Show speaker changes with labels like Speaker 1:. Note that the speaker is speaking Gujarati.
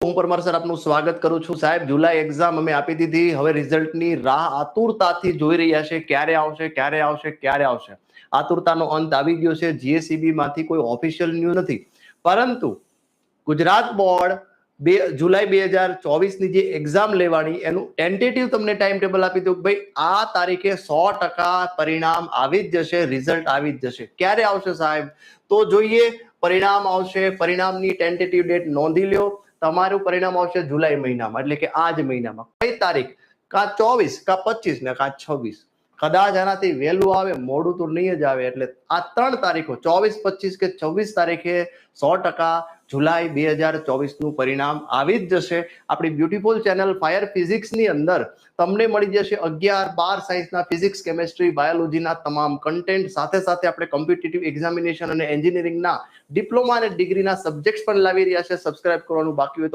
Speaker 1: હું પરમાર સર આપનું સ્વાગત કરું છું સાહેબ. જુલાઈ એક્ઝામ અમે આપી દીધી. હવે રિઝલ્ટની રાહ આતુરતાથી જોઈ રહ્યા છે. ક્યારે આવશે. આતુરતાનો અંત આવી ગયો છે. જીએસઈબી માંથી કોઈ ઓફિશિયલ ન્યૂઝ નથી, પરંતુ ગુજરાત બોર્ડ જુલાઈ 2024ની જે એક્ઝામ લેવાની એનું ટેન્ટેટિવ તમને ટાઈમ ટેબલ આપી દઉં. ભાઈ આ તારીખે 100% પરિણામ આવી જ જશે, રિઝલ્ટ આવી જ જશે. ક્યારે આવશે સાહેબ? તો જોઈએ. પરિણામ આવશે. પરિણામની ટેન્ટેટિવ ડેટ નોંધી લ્યો. તમારું પરિણામ આવશે જુલાઈ મહિનામાં, એટલે કે આ જ મહિનામાં. કઈ તારીખ? કાં 24, કાં 25 ને કાં 26. કદાચ આનાથી વહેલું આવે, મોડું તો નહીં જ આવે. એટલે આ 3 તારીખો 24, 25 કે 26 તારીખે 100% જુલાઈ 2024નું પરિણામ આવી જ જશે. આપણી બ્યુટીફુલ ચેનલ ફાયર ફિઝિક્સની અંદર તમને મળી જશે 11, 12 સાયન્સના ફિઝિક્સ, કેમેસ્ટ્રી, બાયોલોજીના તમામ કન્ટેન્ટ. સાથે સાથે આપણે કોમ્પિટિટિવ એક્ઝામિનેશન અને એન્જિનિયરિંગના ડિપ્લોમા અને ડિગ્રીના સબ્જેક્ટ પણ લાવી રહ્યા છે. સબસ્ક્રાઇબ કરવાનું બાકી હોય તો